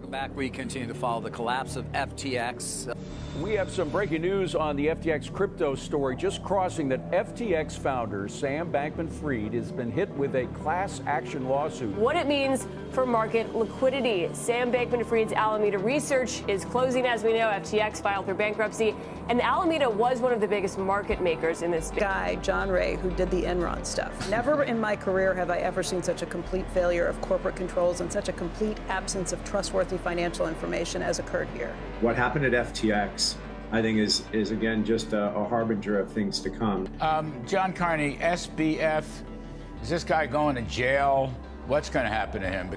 Welcome back. We continue to follow the collapse of FTX. We have some breaking news on the FTX crypto story, just crossing that FTX founder Sam Bankman-Fried has been hit with a class action lawsuit. What it means for market liquidity. Sam Bankman-Fried's Alameda Research is closing, as we know. FTX filed for bankruptcy, and Alameda was one of the biggest market makers in this guy, John Ray, who did the Enron stuff. Never in my career have I ever seen such a complete failure of corporate controls and such a complete absence of trustworthy financial information as occurred here. What happened at FTX, I think, is again just a harbinger of things to come. John Carney, SBF, is this guy going to jail? What's going to happen to him?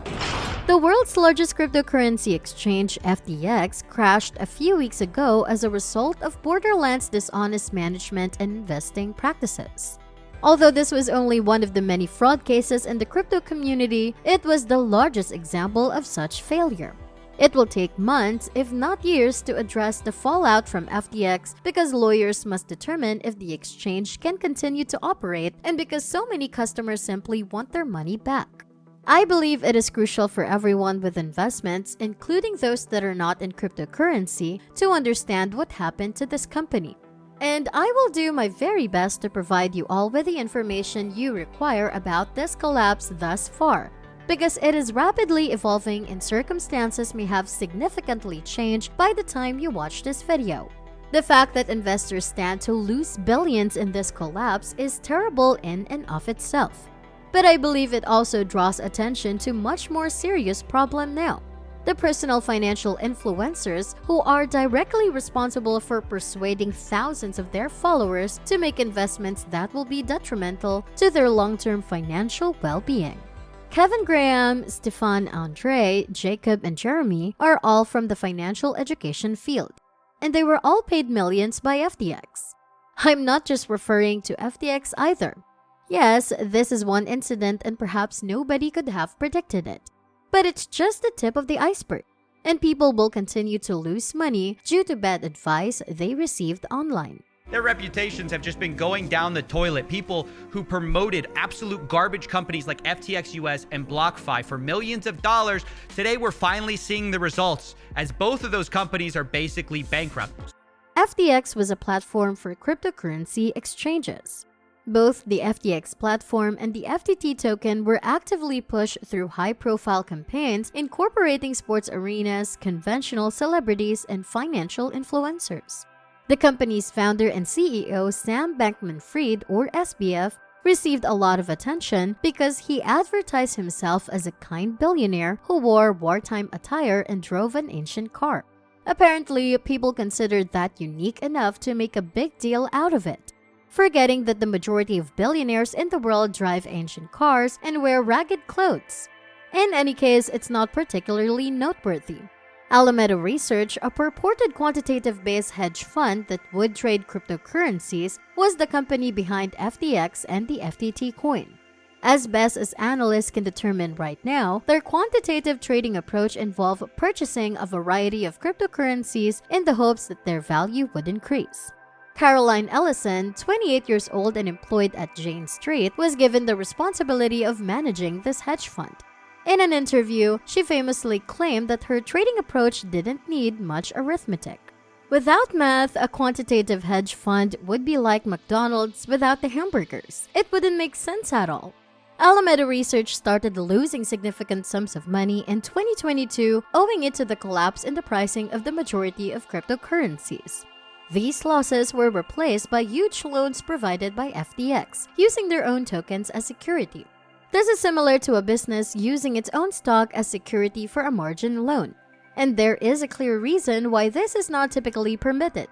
The world's largest cryptocurrency exchange, FTX, crashed a few weeks ago as a result of Borderlands' dishonest management and investing practices. Although this was only one of the many fraud cases in the crypto community, it was the largest example of such failure. It will take months, if not years, to address the fallout from FTX because lawyers must determine if the exchange can continue to operate and because so many customers simply want their money back. I believe it is crucial for everyone with investments, including those that are not in cryptocurrency, to understand what happened to this company. And I will do my very best to provide you all with the information you require about this collapse thus far, because it is rapidly evolving and circumstances may have significantly changed by the time you watch this video. The fact that investors stand to lose billions in this collapse is terrible in and of itself. But I believe it also draws attention to a much more serious problem now. The personal financial influencers who are directly responsible for persuading thousands of their followers to make investments that will be detrimental to their long-term financial well-being. Kevin Graham, Stefan Andre, Jacob, and Jeremy are all from the financial education field, and they were all paid millions by FTX. I'm not just referring to FTX either. Yes, this is one incident and perhaps nobody could have predicted it. But it's just the tip of the iceberg, and people will continue to lose money due to bad advice they received online. Their reputations have just been going down the toilet. People who promoted absolute garbage companies like FTX US and BlockFi for millions of dollars, today we're finally seeing the results, as both of those companies are basically bankrupt. FTX was a platform for cryptocurrency exchanges. Both the FTX platform and the FTT token were actively pushed through high-profile campaigns incorporating sports arenas, conventional celebrities, and financial influencers. The company's founder and CEO, Sam Bankman-Fried, or SBF, received a lot of attention because he advertised himself as a kind billionaire who wore wartime attire and drove an ancient car. Apparently, people considered that unique enough to make a big deal out of it, forgetting that the majority of billionaires in the world drive ancient cars and wear ragged clothes. In any case, it's not particularly noteworthy. Alameda Research, a purported quantitative-based hedge fund that would trade cryptocurrencies, was the company behind FTX and the FTT coin. As best as analysts can determine right now, their quantitative trading approach involved purchasing a variety of cryptocurrencies in the hopes that their value would increase. Caroline Ellison, 28 years old and employed at Jane Street, was given the responsibility of managing this hedge fund. In an interview, she famously claimed that her trading approach didn't need much arithmetic. Without math, a quantitative hedge fund would be like McDonald's without the hamburgers. It wouldn't make sense at all. Alameda Research started losing significant sums of money in 2022, owing it to the collapse in the pricing of the majority of cryptocurrencies. These losses were replaced by huge loans provided by FTX, using their own tokens as security. This is similar to a business using its own stock as security for a margin loan. And there is a clear reason why this is not typically permitted.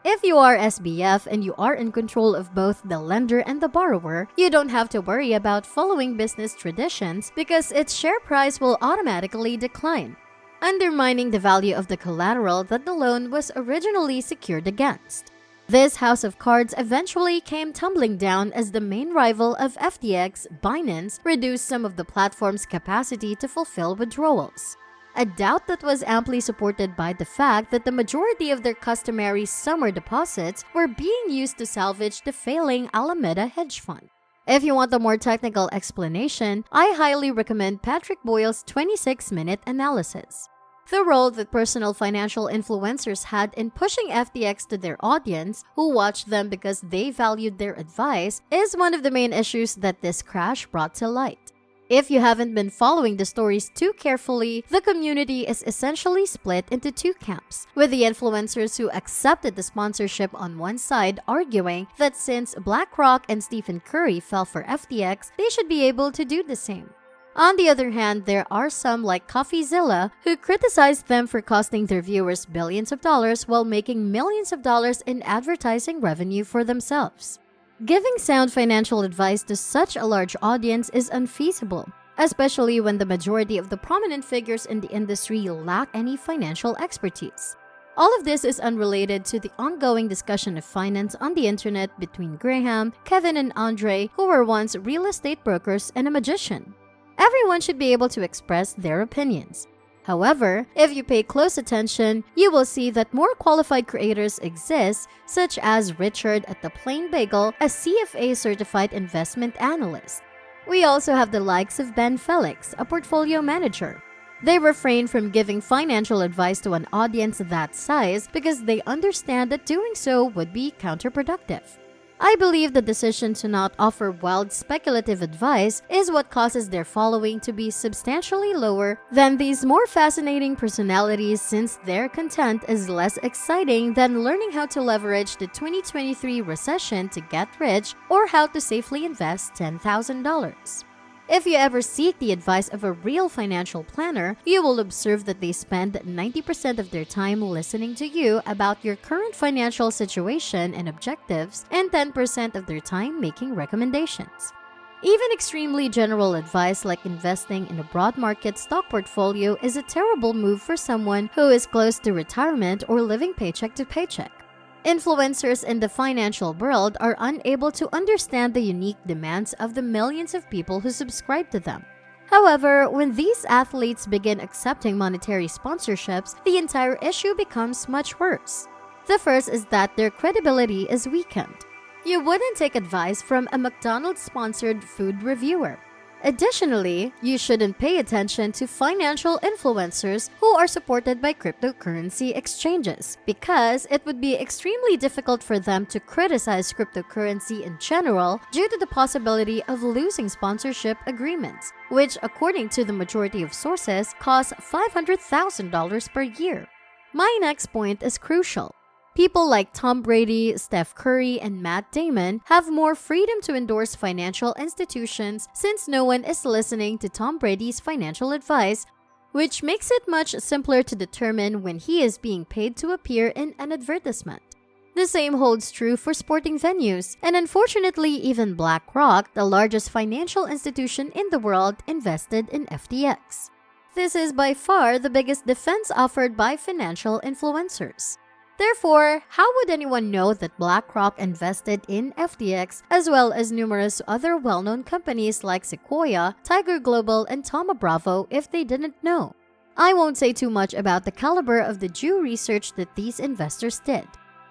If you are SBF and you are in control of both the lender and the borrower, you don't have to worry about following business traditions because its share price will automatically decline, undermining the value of the collateral that the loan was originally secured against. This house of cards eventually came tumbling down as the main rival of FTX, Binance, reduced some of the platform's capacity to fulfill withdrawals. A doubt that was amply supported by the fact that the majority of their customary summer deposits were being used to salvage the failing Alameda hedge fund. If you want a more technical explanation, I highly recommend Patrick Boyle's 26-minute analysis. The role that personal financial influencers had in pushing FTX to their audience, who watched them because they valued their advice, is one of the main issues that this crash brought to light. If you haven't been following the stories too carefully, the community is essentially split into two camps, with the influencers who accepted the sponsorship on one side arguing that since BlackRock and Stephen Curry fell for FTX, they should be able to do the same. On the other hand, there are some like CoffeeZilla who criticized them for costing their viewers billions of dollars while making millions of dollars in advertising revenue for themselves. Giving sound financial advice to such a large audience is unfeasible, especially when the majority of the prominent figures in the industry lack any financial expertise. All of this is unrelated to the ongoing discussion of finance on the internet between Graham, Kevin, and Andre, who were once real estate brokers and a magician. Everyone should be able to express their opinions. However, if you pay close attention, you will see that more qualified creators exist, such as Richard at the Plain Bagel, a CFA-certified investment analyst. We also have the likes of Ben Felix, a portfolio manager. They refrain from giving financial advice to an audience that size because they understand that doing so would be counterproductive. I believe the decision to not offer wild speculative advice is what causes their following to be substantially lower than these more fascinating personalities, since their content is less exciting than learning how to leverage the 2023 recession to get rich or how to safely invest $10,000. If you ever seek the advice of a real financial planner, you will observe that they spend 90% of their time listening to you about your current financial situation and objectives, and 10% of their time making recommendations. Even extremely general advice like investing in a broad market stock portfolio is a terrible move for someone who is close to retirement or living paycheck to paycheck. Influencers in the financial world are unable to understand the unique demands of the millions of people who subscribe to them. However, when these athletes begin accepting monetary sponsorships, the entire issue becomes much worse. The first is that their credibility is weakened. You wouldn't take advice from a McDonald's-sponsored food reviewer. Additionally, you shouldn't pay attention to financial influencers who are supported by cryptocurrency exchanges, because it would be extremely difficult for them to criticize cryptocurrency in general due to the possibility of losing sponsorship agreements, which, according to the majority of sources, cost $500,000 per year. My next point is crucial. People like Tom Brady, Steph Curry, and Matt Damon have more freedom to endorse financial institutions since no one is listening to Tom Brady's financial advice, which makes it much simpler to determine when he is being paid to appear in an advertisement. The same holds true for sporting venues, and unfortunately even BlackRock, the largest financial institution in the world, invested in FTX. This is by far the biggest defense offered by financial influencers. Therefore, how would anyone know that BlackRock invested in FTX as well as numerous other well-known companies like Sequoia, Tiger Global, and Thoma Bravo if they didn't know? I won't say too much about the caliber of the due research that these investors did.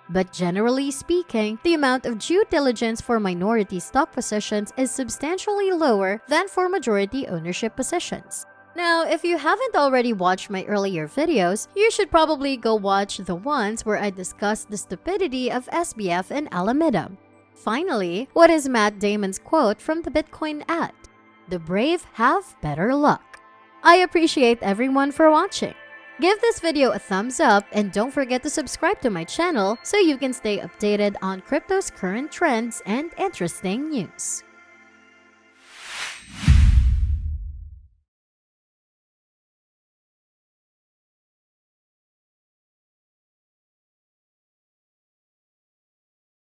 But generally speaking, the amount of due diligence for minority stock positions is substantially lower than for majority ownership positions. Now, if you haven't already watched my earlier videos, you should probably go watch the ones where I discussed the stupidity of SBF and Alameda. Finally, what is Matt Damon's quote from the Bitcoin ad? "The brave have better luck." I appreciate everyone for watching. Give this video a thumbs up and don't forget to subscribe to my channel so you can stay updated on crypto's current trends and interesting news.